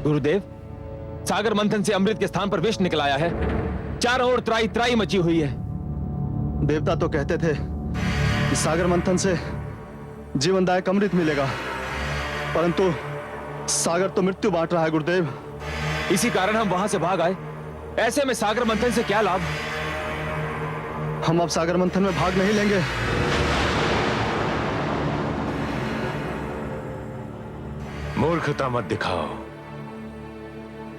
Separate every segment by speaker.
Speaker 1: गुरुदेव, सागर मंथन से अमृत के स्थान पर विष निकल आया है। चारों ओर त्राई त्राई मची हुई है।
Speaker 2: देवता तो कहते थे कि सागर मंथन से जीवनदायक अमृत मिलेगा, परंतु सागर तो मृत्यु बांट रहा है गुरुदेव।
Speaker 1: इसी कारण हम वहां से भाग आए। ऐसे में सागर मंथन से क्या लाभ?
Speaker 2: हम अब सागर मंथन में भाग नहीं लेंगे।
Speaker 3: मूर्खता मत दिखाओ।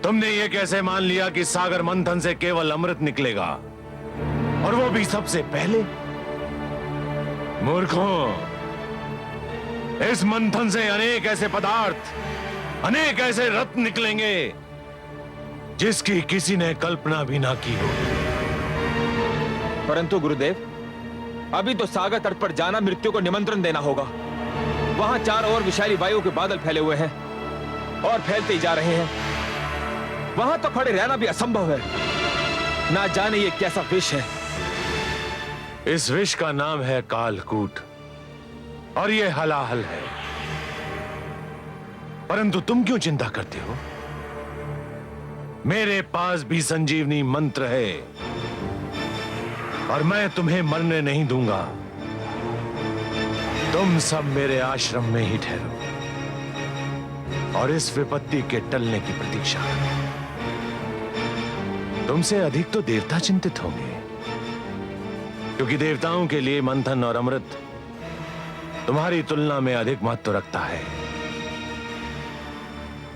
Speaker 3: तुमने ये कैसे मान लिया कि सागर मंथन से केवल अमृत निकलेगा, और वो भी सबसे पहले? मूर्खों, इस मंथन से अनेक ऐसे पदार्थ, अनेक ऐसे रत्न निकलेंगे जिसकी किसी ने कल्पना भी ना की हो।
Speaker 1: परंतु गुरुदेव, अभी तो सागर तट पर जाना मृत्यु को निमंत्रण देना होगा। वहां चारों ओर विषैली वायु के बादल फैले हुए हैं और फैलते ही जा रहे हैं। वहां तो खड़े रहना भी असंभव है। ना जाने ये कैसा विष है।
Speaker 3: इस विष का नाम है कालकूट, और ये हलाहल है। परंतु तुम क्यों चिंता करते हो? मेरे पास भी संजीवनी मंत्र है, और मैं तुम्हें मरने नहीं दूंगा। तुम सब मेरे आश्रम में ही ठहरो और इस विपत्ति के टलने की प्रतीक्षा करो। तुमसे अधिक तो देवता चिंतित होंगे, क्योंकि देवताओं के लिए मंथन और अमृत तुम्हारी तुलना में अधिक महत्व रखता है।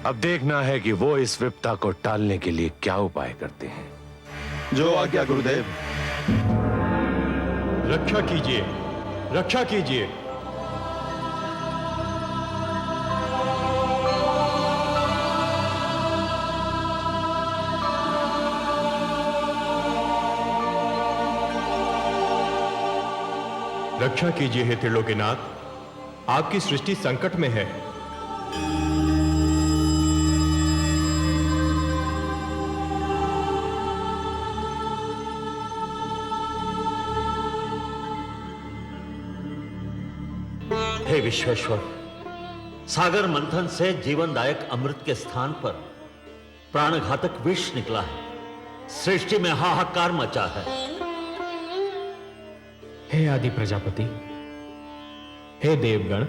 Speaker 3: अब देखना है कि वो इस विपत्ता को टालने के लिए क्या उपाय करते हैं।
Speaker 2: जो आज्ञा गुरुदेव।
Speaker 4: रक्षा कीजिए, रक्षा कीजिए। रक्षा कीजिए हे त्रिलोकीनाथ, आपकी सृष्टि संकट में है।
Speaker 5: हे विश्वेश्वर, सागर मंथन से जीवनदायक अमृत के स्थान पर प्राणघातक विष निकला है। सृष्टि में हाहाकार मचा है।
Speaker 6: हे आदि प्रजापति, हे देवगण,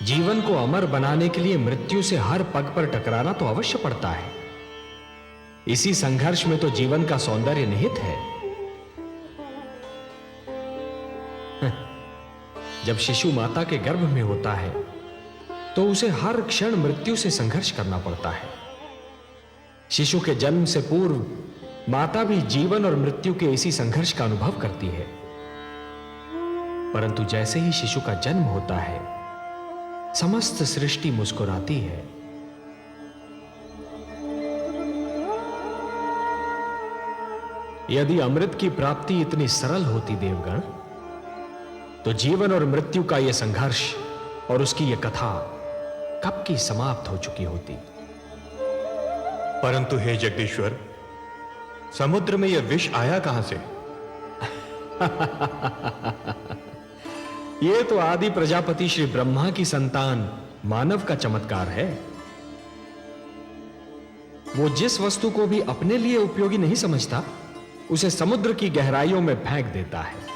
Speaker 6: जीवन को अमर बनाने के लिए मृत्यु से हर पग पर टकराना तो अवश्य पड़ता है। इसी संघर्ष में तो जीवन का सौंदर्य निहित है। जब शिशु माता के गर्भ में होता है तो उसे हर क्षण मृत्यु से संघर्ष करना पड़ता है। शिशु के जन्म से पूर्व माता भी जीवन और मृत्यु के इसी संघर्ष का अनुभव करती है। परंतु जैसे ही शिशु का जन्म होता है, समस्त सृष्टि मुस्कुराती है। यदि अमृत की प्राप्ति इतनी सरल होती देवगण, तो जीवन और मृत्यु का यह संघर्ष और उसकी यह कथा कब की समाप्त हो चुकी होती।
Speaker 4: परंतु हे जगदीश्वर, समुद्र में यह विष आया कहां से?
Speaker 6: यह तो आदि प्रजापति श्री ब्रह्मा की संतान मानव का चमत्कार है। वो जिस वस्तु को भी अपने लिए उपयोगी नहीं समझता, उसे समुद्र की गहराइयों में फेंक देता है।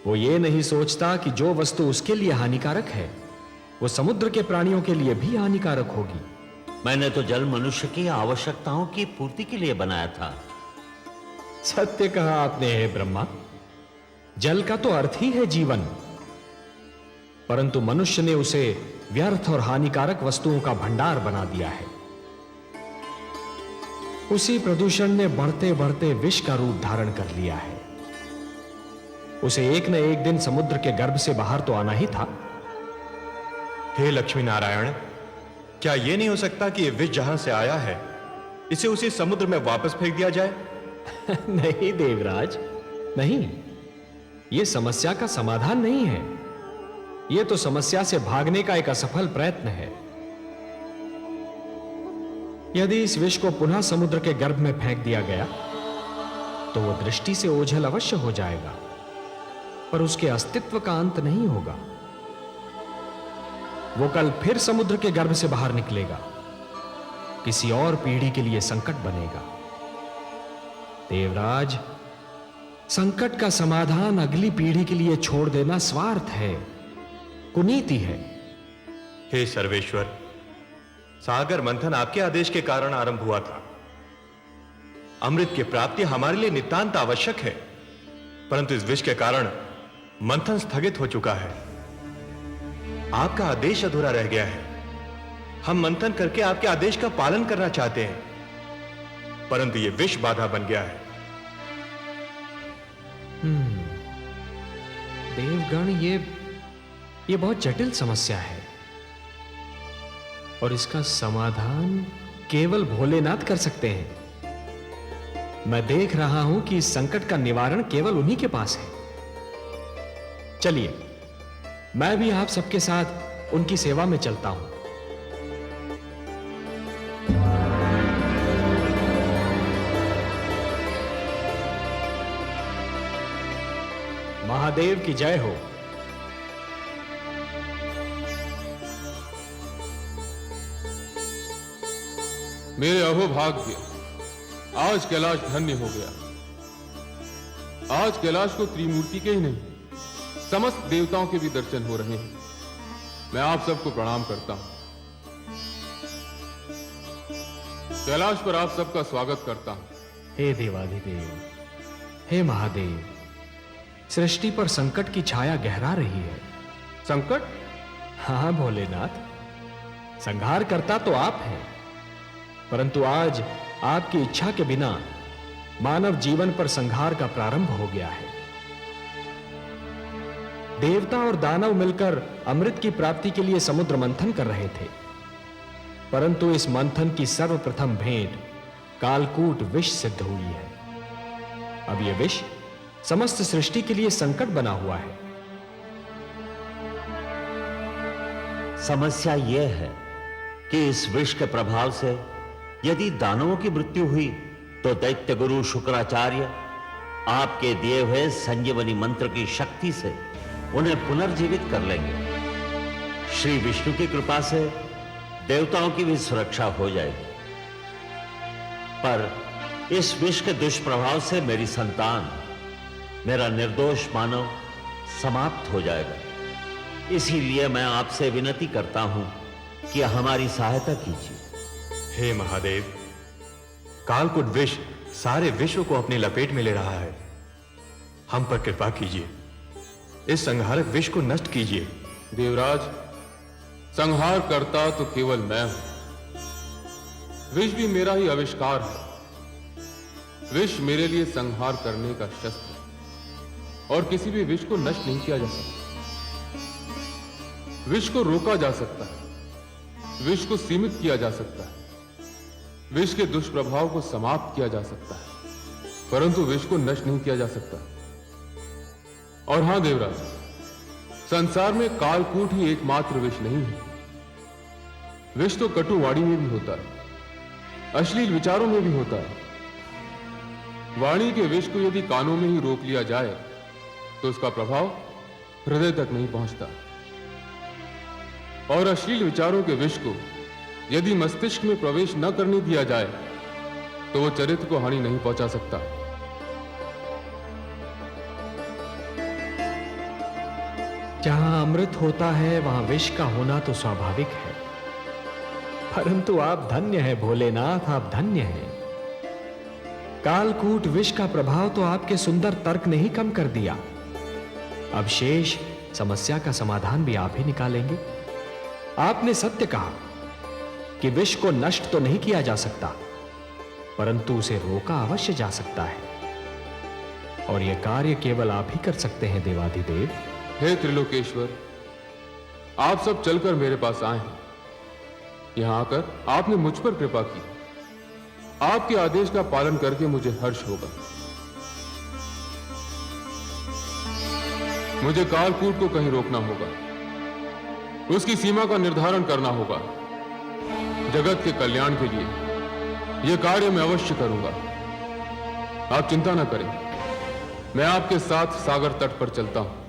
Speaker 6: वो ये नहीं सोचता कि जो वस्तु उसके लिए हानिकारक है, वो समुद्र के प्राणियों के लिए भी हानिकारक होगी।
Speaker 5: मैंने तो जल मनुष्य की आवश्यकताओं की पूर्ति के लिए बनाया था।
Speaker 6: सत्य कहा आपने हे ब्रह्मा। जल का तो अर्थ ही है जीवन, परंतु मनुष्य ने उसे व्यर्थ और हानिकारक वस्तुओं का भंडार बना दिया है। उसी प्रदूषण ने बढ़ते बढ़ते विष का रूप धारण कर लिया है। उसे एक न एक दिन समुद्र के गर्भ से बाहर तो आना ही था।
Speaker 4: हे लक्ष्मी नारायण, क्या यह नहीं हो सकता कि यह विष जहां से आया है, इसे उसी समुद्र में वापस फेंक दिया जाए?
Speaker 6: नहीं देवराज, नहीं। यह समस्या का समाधान नहीं है। यह तो समस्या से भागने का एक असफल प्रयत्न है। यदि इस विष को पुनः समुद्र के गर्भ में फेंक दिया गया, तो वो दृष्टि से ओझल अवश्य हो जाएगा, पर उसके अस्तित्व का अंत नहीं होगा। वो कल फिर समुद्र के गर्भ से बाहर निकलेगा, किसी और पीढ़ी के लिए संकट बनेगा। देवराज, संकट का समाधान अगली पीढ़ी के लिए छोड़ देना स्वार्थ है, कुनीति है।
Speaker 4: हे सर्वेश्वर, सागर मंथन आपके आदेश के कारण आरंभ हुआ था। अमृत की प्राप्ति हमारे लिए नितांत आवश्यक है, परंतु इस विष के कारण मंथन स्थगित हो चुका है। आपका आदेश अधूरा रह गया है। हम मंथन करके आपके आदेश का पालन करना चाहते हैं, परंतु यह विष बाधा बन गया है।
Speaker 6: देवगण, ये बहुत जटिल समस्या है और इसका समाधान केवल भोलेनाथ कर सकते हैं। मैं देख रहा हूं कि इस संकट का निवारण केवल उन्हीं के पास है। चलिए, मैं भी आप सबके साथ उनकी सेवा में चलता हूं। महादेव की जय हो।
Speaker 7: मेरे अहोभाग्य, आज कैलाश धन्य हो गया। आज कैलाश को त्रिमूर्ति के ही नहीं, समस्त देवताओं के भी दर्शन हो रहे हैं। मैं आप सबको प्रणाम करता हूं। कैलाश पर आप सबका स्वागत करता हूं।
Speaker 6: हे देवाधिदेव, हे महादेव, सृष्टि पर संकट की छाया गहरा रही है।
Speaker 7: संकट?
Speaker 6: हाँ भोलेनाथ, संहार करता तो आप हैं, परंतु आज आपकी इच्छा के बिना मानव जीवन पर संहार का प्रारंभ हो गया है। देवता और दानव मिलकर अमृत की प्राप्ति के लिए समुद्र मंथन कर रहे थे, परंतु इस मंथन की सर्वप्रथम भेंट कालकूट विष सिद्ध हुई है। अब यह विष समस्त सृष्टि के लिए संकट बना हुआ है।
Speaker 5: समस्या यह है कि इस विष के प्रभाव से यदि दानवों की मृत्यु हुई तो दैत्य गुरु शुक्राचार्य आपके दिए हुए संजीवनी मंत्र की शक्ति से उन्हें पुनर्जीवित कर लेंगे। श्री विष्णु की कृपा से देवताओं की भी सुरक्षा हो जाएगी, पर इस विष के दुष्प्रभाव से मेरी संतान, मेरा निर्दोष मानव समाप्त हो जाएगा। इसीलिए मैं आपसे विनती करता हूं कि हमारी सहायता कीजिए।
Speaker 4: हे महादेव, कालकूट विष सारे विश्व को अपनी लपेट में ले रहा है। हम पर कृपा कीजिए, इस संहारक विष को नष्ट कीजिए।
Speaker 7: देवराज, संहार करता तो केवल मैं हूं। विष भी मेरा ही आविष्कार है। विष मेरे लिए संहार करने का शस्त्र है और किसी भी विष को नष्ट नहीं किया जा सकता। विष को रोका जा सकता है, विष को सीमित किया जा सकता है, विष के दुष्प्रभाव को समाप्त किया जा सकता है, परंतु विष को नष्ट नहीं किया जा सकता। और हां देवराज, संसार में कालकूट ही एकमात्र विष नहीं है। विष तो कटुवाणी में भी होता है, अश्लील विचारों में भी होता है। वाणी के विष को यदि कानों में ही रोक लिया जाए तो उसका प्रभाव हृदय तक नहीं पहुंचता, और अश्लील विचारों के विष को यदि मस्तिष्क में प्रवेश न करने दिया जाए तो वो चरित्र को हानि नहीं पहुंचा सकता।
Speaker 6: जहां अमृत होता है वहां विष का होना तो स्वाभाविक है, परंतु आप धन्य हैं भोलेनाथ, आप धन्य हैं। कालकूट विष का प्रभाव तो आपके सुंदर तर्क ने ही कम कर दिया। अब शेष समस्या का समाधान भी आप ही निकालेंगे। आपने सत्य कहा कि विष को नष्ट तो नहीं किया जा सकता, परंतु उसे रोका अवश्य जा सकता है, और यह कार्य केवल आप ही कर सकते हैं देवाधिदेव।
Speaker 7: हे त्रिलोकेश्वर, आप सब चलकर मेरे पास आए हैं। यहां आकर आपने मुझ पर कृपा की। आपके आदेश का पालन करके मुझे हर्ष होगा। मुझे कालकूट को कहीं रोकना होगा, उसकी सीमा का निर्धारण करना होगा। जगत के कल्याण के लिए यह कार्य मैं अवश्य करूंगा। आप चिंता न करें, मैं आपके साथ सागर तट पर चलता हूं।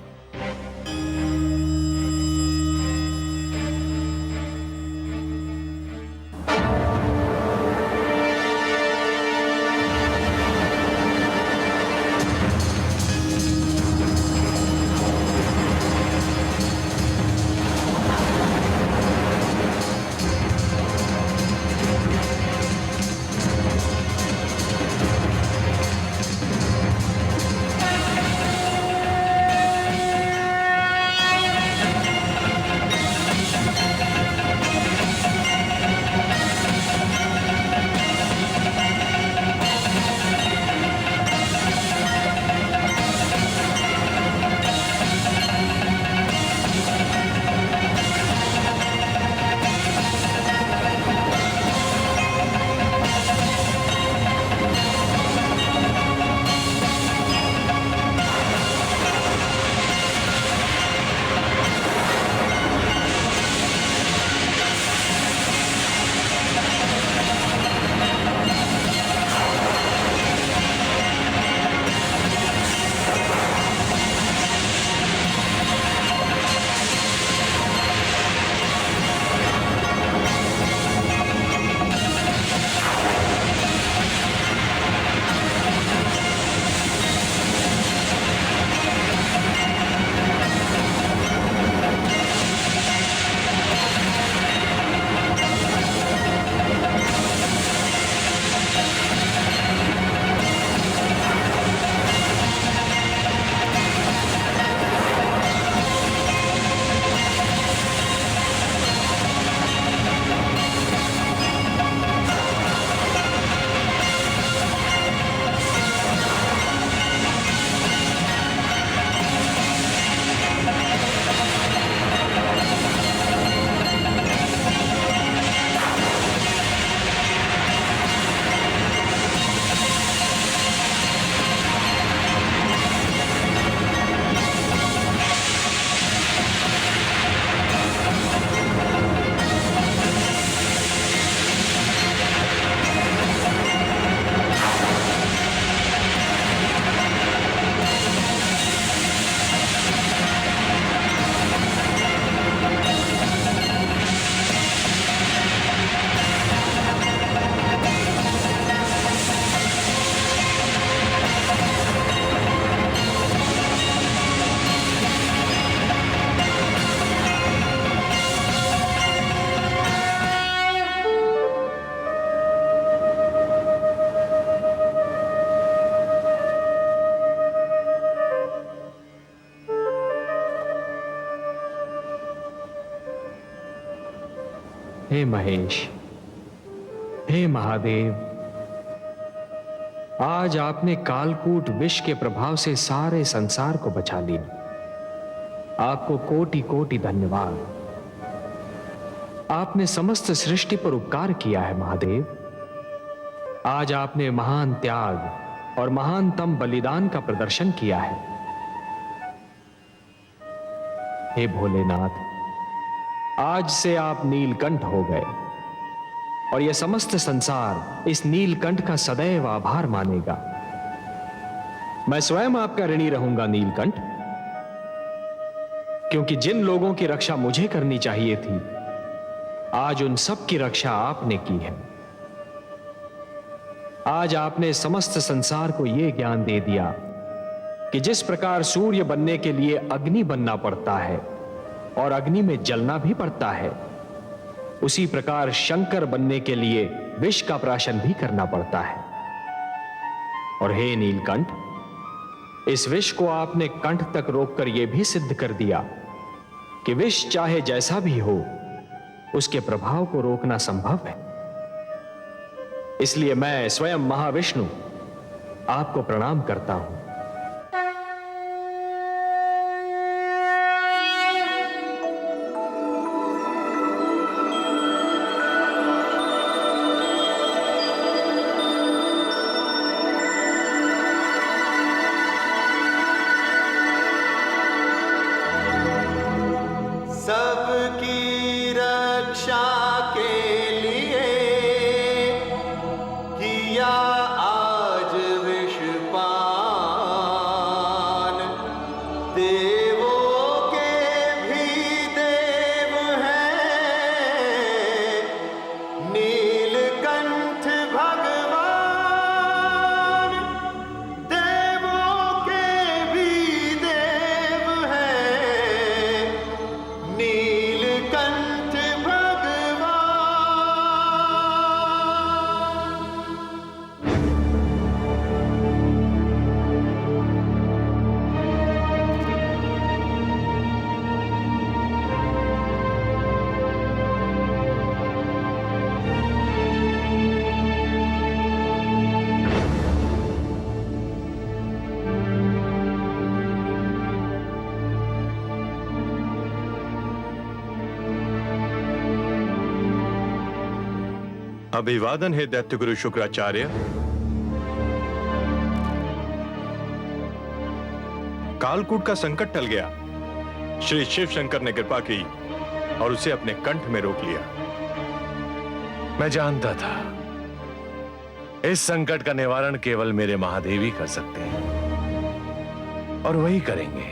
Speaker 6: हे महेश, हे महादेव, आज आपने कालकूट विष के प्रभाव से सारे संसार को बचा लिया। आपको कोटि कोटि धन्यवाद। आपने समस्त सृष्टि पर उपकार किया है महादेव। आज आपने महान त्याग और महानतम बलिदान का प्रदर्शन किया है। हे भोलेनाथ, आज से आप नीलकंठ हो गए और यह समस्त संसार इस नीलकंठ का सदैव आभार मानेगा। मैं स्वयं आपका ऋणी रहूंगा नीलकंठ, क्योंकि जिन लोगों की रक्षा मुझे करनी चाहिए थी, आज उन सब की रक्षा आपने की है। आज आपने समस्त संसार को यह ज्ञान दे दिया कि जिस प्रकार सूर्य बनने के लिए अग्नि बनना पड़ता है और अग्नि में जलना भी पड़ता है, उसी प्रकार शंकर बनने के लिए विष का प्राशन भी करना पड़ता है। और हे नीलकंठ, इस विष को आपने कंठ तक रोककर यह भी सिद्ध कर दिया कि विष चाहे जैसा भी हो, उसके प्रभाव को रोकना संभव है। इसलिए मैं स्वयं महाविष्णु आपको प्रणाम करता हूं।
Speaker 8: सबकी रक्षा के लिए किया आज विष पान। देवों के भी देव हैं
Speaker 4: अभिवादन है दैत्य गुरु शुक्राचार्य। कालकूट का संकट टल गया। श्री शिव शंकर ने कृपा की और उसे अपने कंठ में रोक लिया।
Speaker 3: मैं जानता था इस संकट का निवारण केवल मेरे महादेव ही कर सकते हैं और वही करेंगे।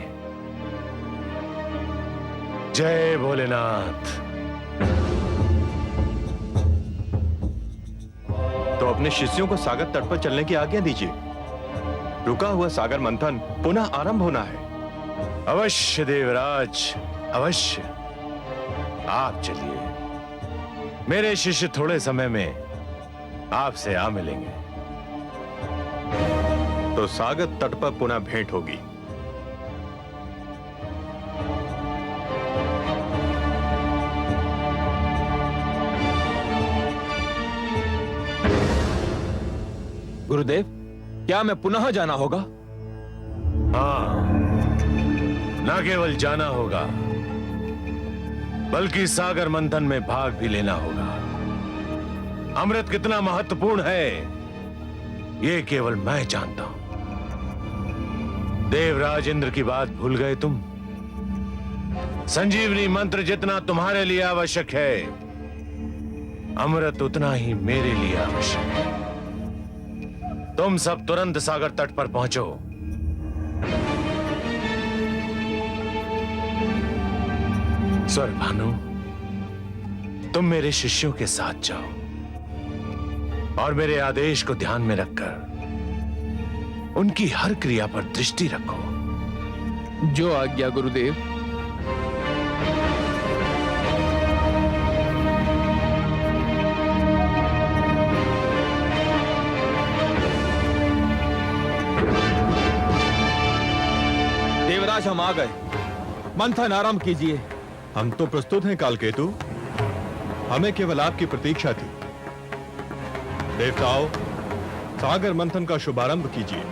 Speaker 3: जय भोलेनाथ।
Speaker 4: तो अपने शिष्यों को सागर तट पर चलने की आज्ञा दीजिए। रुका हुआ सागर मंथन पुनः आरंभ होना है।
Speaker 3: अवश्य देवराज, अवश्य। आप चलिए, मेरे शिष्य थोड़े समय में आपसे आ मिलेंगे।
Speaker 4: तो सागर तट पर पुनः भेंट होगी।
Speaker 1: गुरुदेव, क्या मैं पुनः जाना होगा?
Speaker 3: हाँ, न केवल जाना होगा बल्कि सागर मंथन में भाग भी लेना होगा। अमृत कितना महत्वपूर्ण है ये केवल मैं जानता हूं। देवराज इंद्र की बात भूल गए तुम? संजीवनी मंत्र जितना तुम्हारे लिए आवश्यक है, अमृत उतना ही मेरे लिए आवश्यक है। तुम सब तुरंत सागर तट पर पहुंचो। स्वर भानु, तुम मेरे शिष्यों के साथ जाओ और मेरे आदेश को ध्यान में रखकर उनकी हर क्रिया पर दृष्टि रखो।
Speaker 7: जो आज्ञा गुरुदेव।
Speaker 1: देवराज, हम आ गए। मंथन आरंभ कीजिए।
Speaker 2: हम तो प्रस्तुत हैं कालकेतु। हमें केवल आपकी प्रतीक्षा थी। देवताओं, सागर मंथन का शुभारंभ कीजिए।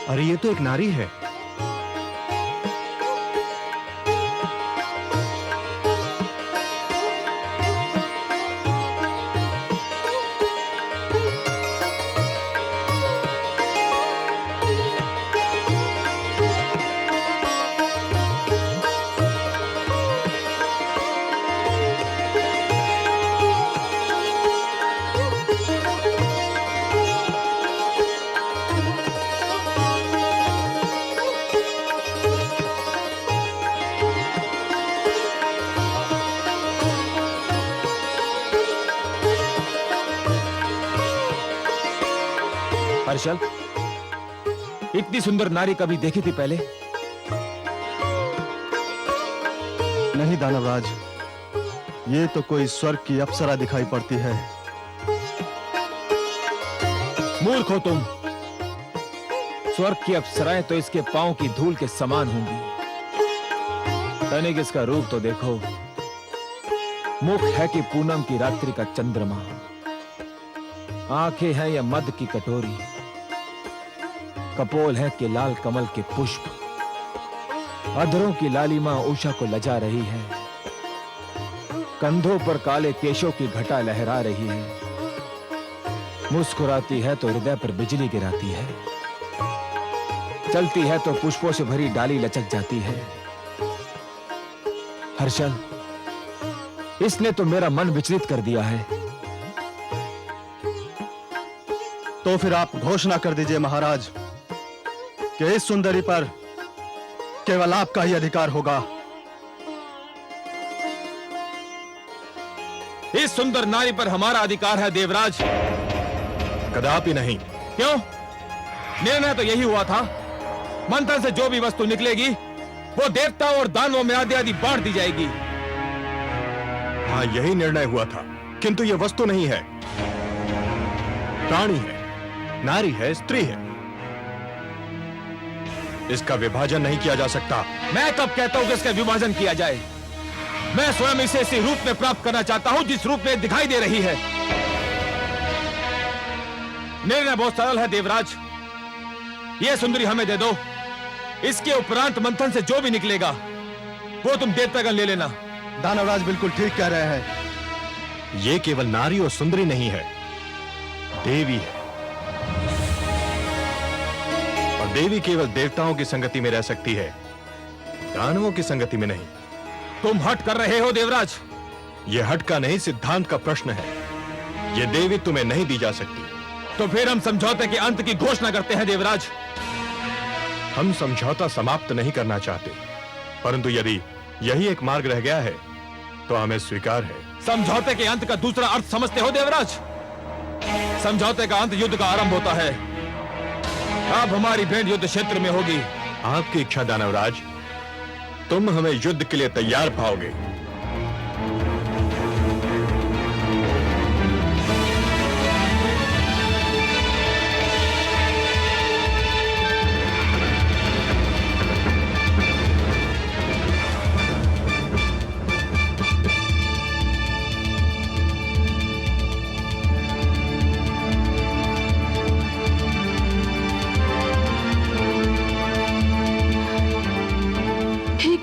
Speaker 4: अरे ये तो एक नारी है।
Speaker 1: हर्षल, इतनी सुंदर नारी कभी देखी थी पहले?
Speaker 2: नहीं दानवराज, ये तो कोई स्वर्ग की अप्सरा दिखाई पड़ती है।
Speaker 1: मूर्ख हो तुम। स्वर्ग की अप्सराएं तो इसके पांव की धूल के समान होंगी। तनिक इसका रूप तो देखो। मुख है कि पूनम की रात्रि का चंद्रमा, आंखें हैं या मद की कटोरी, कपोल है कि लाल कमल के पुष्प, अधरों की लालिमा उषा को लजा रही है, कंधों पर काले केशों की घटा लहरा रही है, मुस्कुराती है तो हृदय पर बिजली गिराती है, चलती है तो पुष्पों से भरी डाली लचक जाती है। हर्षल, इसने तो मेरा मन विचलित कर दिया है।
Speaker 2: तो फिर आप घोषणा कर दीजिए महाराज कि इस सुंदरी पर केवल आपका ही अधिकार होगा।
Speaker 1: इस सुंदर नारी पर हमारा अधिकार है देवराज।
Speaker 4: कदापि नहीं।
Speaker 1: क्यों? निर्णय तो यही हुआ था, मंथन से जो भी वस्तु निकलेगी वो देवता और दानवों में आदि आदि बांट दी जाएगी।
Speaker 4: हाँ, यही निर्णय हुआ था, किंतु यह वस्तु नहीं है, प्राणी है, नारी है, स्त्री है। इसका विभाजन नहीं किया जा सकता।
Speaker 1: मैं कब कहता हूं कि इसका विभाजन किया जाए? मैं स्वयं इसे इसी रूप में प्राप्त करना चाहता हूं जिस रूप में दिखाई दे रही है। निर्णय बहुत सरल है देवराज, यह सुंदरी हमें दे दो। इसके उपरांत मंथन से जो भी निकलेगा वो तुम देवतागण ले लेना।
Speaker 2: दानवराज बिल्कुल ठीक कह रहे हैं।
Speaker 4: यह केवल नारी और सुंदरी नहीं है, देवी है। और देवी केवल देवताओं की संगति में रह सकती है, दानवों की संगति में नहीं।
Speaker 1: तुम हट कर रहे हो देवराज।
Speaker 4: यह हट का नहीं, सिद्धांत का प्रश्न है। यह देवी तुम्हें नहीं दी जा सकती।
Speaker 1: तो फिर हम समझौते के अंत की घोषणा करते हैं देवराज।
Speaker 4: हम समझौता समाप्त नहीं करना चाहते, परंतु यदि यही एक मार्ग रह गया है तो हमें स्वीकार है।
Speaker 1: समझौते के अंत का दूसरा अर्थ समझते हो देवराज? समझौते का अंत युद्ध का आरंभ होता है। अब हमारी भेंट युद्ध क्षेत्र में होगी।
Speaker 4: आपकी इच्छा दानवराज, तुम हमें युद्ध के लिए तैयार पाओगे।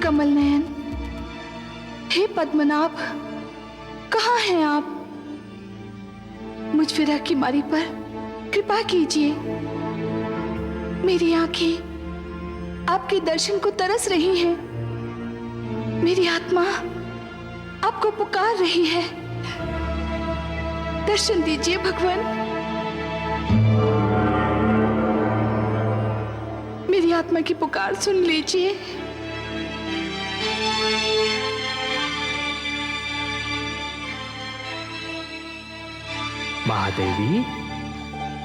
Speaker 9: कमल नयन, हे पद्मनाभ, कहाँ हैं आप? मुझ विरह की मारी पर कृपा कीजिए। मेरी आंखें आपके दर्शन को तरस रही हैं। मेरी आत्मा आपको पुकार रही है। दर्शन दीजिए भगवान। मेरी आत्मा की पुकार सुन लीजिए।
Speaker 6: महादेवी,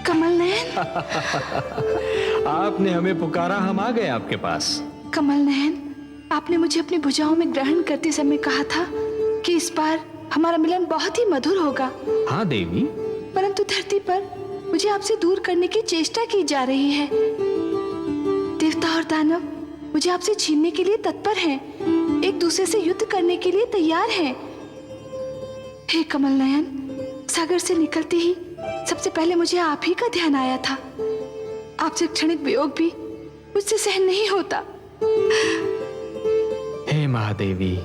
Speaker 9: कमल नयन,
Speaker 6: आपने हमें पुकारा, हम आ गए आपके पास।
Speaker 9: कमल नयन, आपने मुझे अपनी भुजाओं में ग्रहण करते समय कहा था कि इस बार हमारा मिलन बहुत ही मधुर होगा।
Speaker 6: हाँ देवी।
Speaker 9: परंतु धरती पर मुझे आपसे दूर करने की चेष्टा की जा रही है। देवता और दानव मुझे आपसे छीनने के लिए तत्पर हैं, एक दूसरे से युद्ध करने के लिए तैयार हैं। हे कमल नयन, सागर से निकलते ही सबसे पहले मुझे आप ही का ध्यान आया था। आपसे क्षणिक वियोग भी मुझसे सहन नहीं होता।
Speaker 6: हे महादेवी,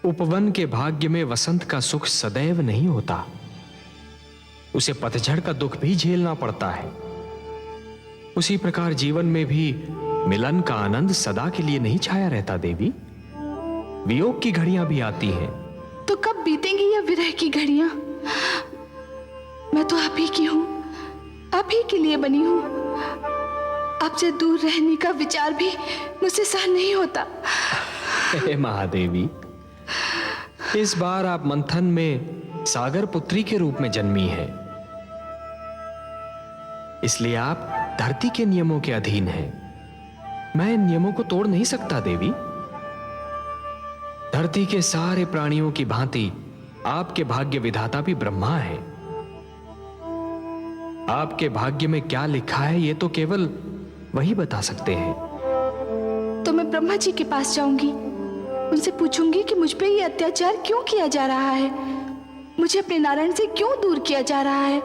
Speaker 6: उपवन के भाग्य में वसंत का सुख सदैव नहीं होता, उसे पतझड़ का दुख भी झेलना पड़ता है। उसी प्रकार जीवन में भी मिलन का आनंद सदा के लिए नहीं छाया रहता देवी। वियोग की घड़ियां भी आती हैं।
Speaker 9: तो कब बीतेंगी यह विरह की घड़ियां? मैं तो आप ही की हूं, आप ही के लिए बनी हूं। आपसे दूर रहने का विचार भी मुझसे सहन नहीं होता।
Speaker 6: हे महादेवी, इस बार आप मंथन में सागर पुत्री के रूप में जन्मी है। इसलिए आप धरती के नियमों के अधीन हैं। मैं इन नियमों को तोड़ नहीं सकता देवी। धरती के सारे प्राणियों की भांति आपके भाग्य विधाता भी ब्रह्मा है। आपके भाग्य में क्या लिखा है ये तो केवल वही बता सकते हैं।
Speaker 9: तो मैं ब्रह्मा जी के पास जाऊंगी, उनसे पूछूंगी कि मुझ पे ये अत्याचार क्यों किया जा रहा है, मुझे अपने नारायण से क्यों दूर किया जा रहा है।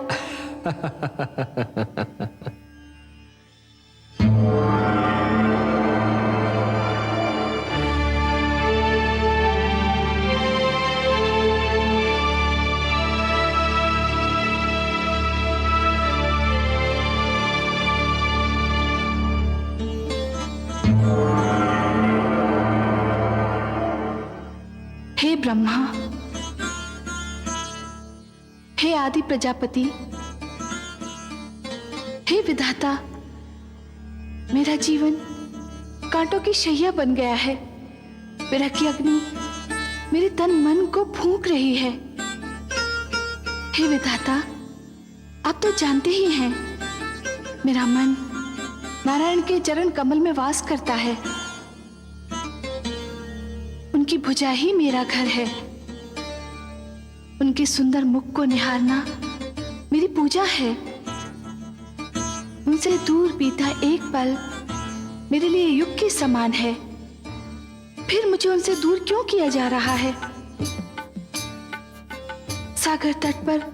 Speaker 9: हे ब्रह्मा, हे आदि प्रजापति, हे विधाता, मेरा जीवन कांटों की शैया बन गया है। विरह की अग्नि मेरे तन मन को फूंक रही है। हे विधाता, आप तो जानते ही हैं, मेरा मन नारायण के चरण कमल में वास करता है। उनकी भुजा ही मेरा घर है। उनके सुंदर मुख को निहारना मेरी पूजा है। उनसे दूर बीता एक पल मेरे लिए युग के समान है। फिर मुझे उनसे दूर क्यों किया जा रहा है? सागर तट पर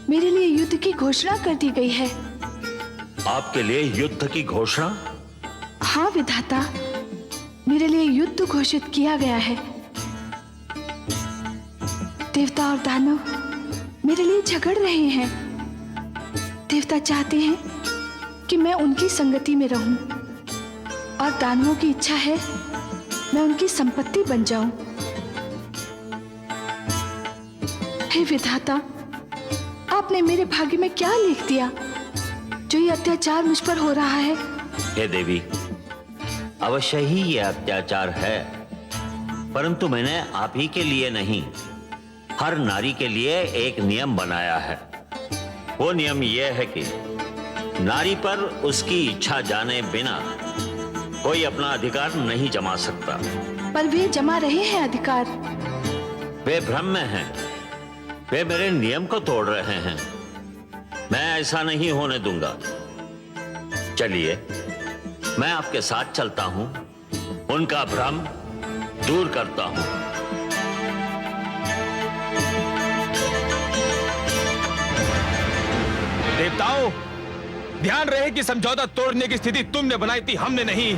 Speaker 9: मेरे लिए युद्ध की घोषणा कर दी गई है।
Speaker 5: आपके लिए युद्ध की घोषणा?
Speaker 9: हाँ विधाता, मेरे लिए युद्ध घोषित किया गया है। देवता और दानव मेरे लिए झगड़ रहे हैं। देवता चाहते हैं कि मैं उनकी संगति में रहूं और दानवों की इच्छा है मैं उनकी संपत्ति बन जाऊं। हे विधाता, आपने मेरे भाग्य में क्या लिख दिया जो ये अत्याचार मुझ पर हो रहा है?
Speaker 5: हे देवी, अवश्य ही ये अत्याचार है, परंतु मैंने आप ही के लिए नहीं, हर नारी के लिए एक नियम बनाया है। वो नियम यह है कि नारी पर उसकी इच्छा जाने बिना कोई अपना अधिकार नहीं जमा सकता।
Speaker 9: पर वे जमा रहे हैं अधिकार।
Speaker 5: वे भ्रम में हैं, वे मेरे नियम को तोड़ रहे हैं। मैं ऐसा नहीं होने दूंगा। चलिए, मैं आपके साथ चलता हूं, उनका भ्रम दूर करता हूं।
Speaker 1: देवताओं, ध्यान रहे कि समझौता तोड़ने की स्थिति तुमने बनाई थी, हमने नहीं।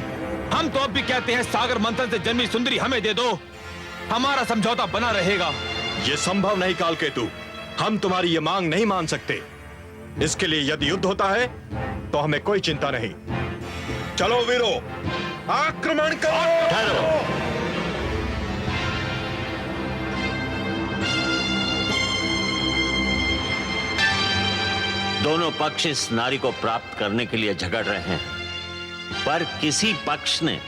Speaker 1: हम तो अब भी कहते हैं सागर मंथन से जन्मी सुंदरी हमें दे दो, हमारा समझौता बना रहेगा।
Speaker 10: ये संभव नहीं कालकेतु, हम तुम्हारी ये मांग नहीं मान सकते। इसके लिए यदि युद्ध होता है तो हमें कोई चिंता नहीं। चलो वीरो, आक्रमण करो।
Speaker 5: ठहरो। दोनों पक्ष इस नारी को प्राप्त करने के लिए झगड़ रहे हैं, पर किसी पक्ष ने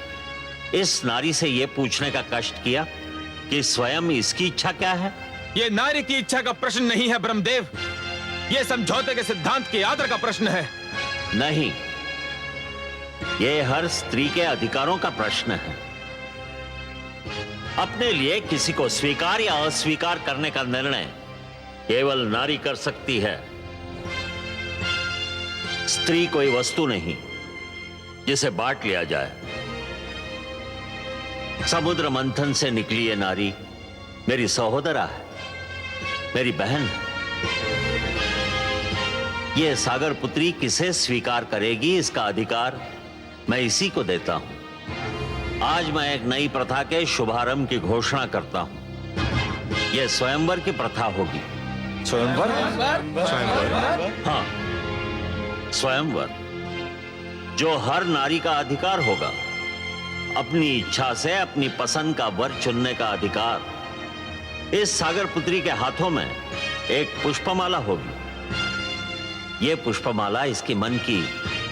Speaker 5: इस नारी से यह पूछने का कष्ट किया कि स्वयं इसकी इच्छा क्या है?
Speaker 1: ये नारी की इच्छा का प्रश्न नहीं है ब्रह्मदेव, ये समझौते के सिद्धांत के आदर का प्रश्न है।
Speaker 5: नहीं, यह हर स्त्री के अधिकारों का प्रश्न है। अपने लिए किसी को स्वीकार या अस्वीकार करने का निर्णय केवल नारी कर सकती है। स्त्री कोई वस्तु नहीं जिसे बांट लिया जाए। समुद्र मंथन से निकली ये नारी मेरी सहोदरा है, मेरी बहन है। ये सागर पुत्री किसे स्वीकार करेगी, इसका अधिकार मैं इसी को देता हूं। आज मैं एक नई प्रथा के शुभारंभ की घोषणा करता हूं। यह स्वयंवर की प्रथा होगी।
Speaker 10: स्वयंवर?
Speaker 5: हाँ, स्वयंवर, जो हर नारी का अधिकार होगा। अपनी इच्छा से अपनी पसंद का वर चुनने का अधिकार। इस सागर पुत्री के हाथों में एक पुष्पमाला होगी। यह पुष्पमाला इसके मन की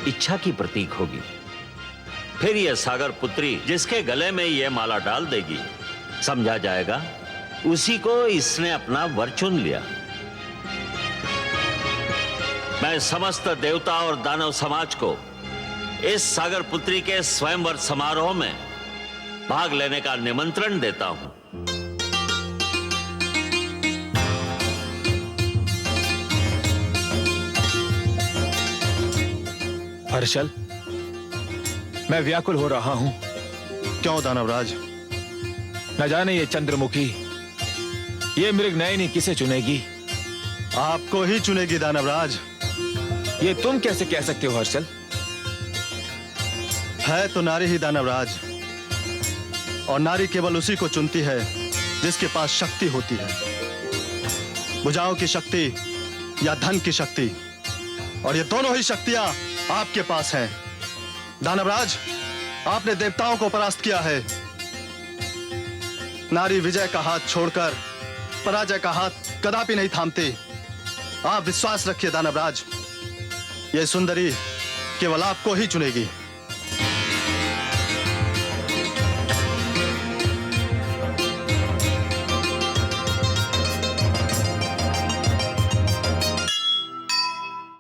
Speaker 5: इच्छा की प्रतीक होगी। फिर यह सागर पुत्री जिसके गले में यह माला डाल देगी, समझा जाएगा उसी को इसने अपना वर चुन लिया। मैं समस्त देवता और दानव समाज को इस सागर पुत्री के स्वयंवर समारोह में भाग लेने का निमंत्रण देता हूं।
Speaker 1: हर्षल, मैं व्याकुल हो रहा हूं।
Speaker 2: क्यों दानवराज?
Speaker 1: न जाने ये चंद्रमुखी, ये मृगनयनी किसे चुनेगी?
Speaker 2: आपको ही चुनेगी दानवराज।
Speaker 1: ये तुम कैसे कह सकते हो हर्षल?
Speaker 2: है तो नारी ही दानवराज, और नारी केवल उसी को चुनती है जिसके पास शक्ति होती है। भुजाओं की शक्ति या धन की शक्ति, और ये दोनों ही शक्तियां आपके पास हैं। दानवराज, आपने देवताओं को परास्त किया है। नारी विजय का हाथ छोड़कर पराजय का हाथ कदापि नहीं थामती। आप विश्वास रखिए दानवराज, ये सुंदरी केवल आपको ही चुनेगी।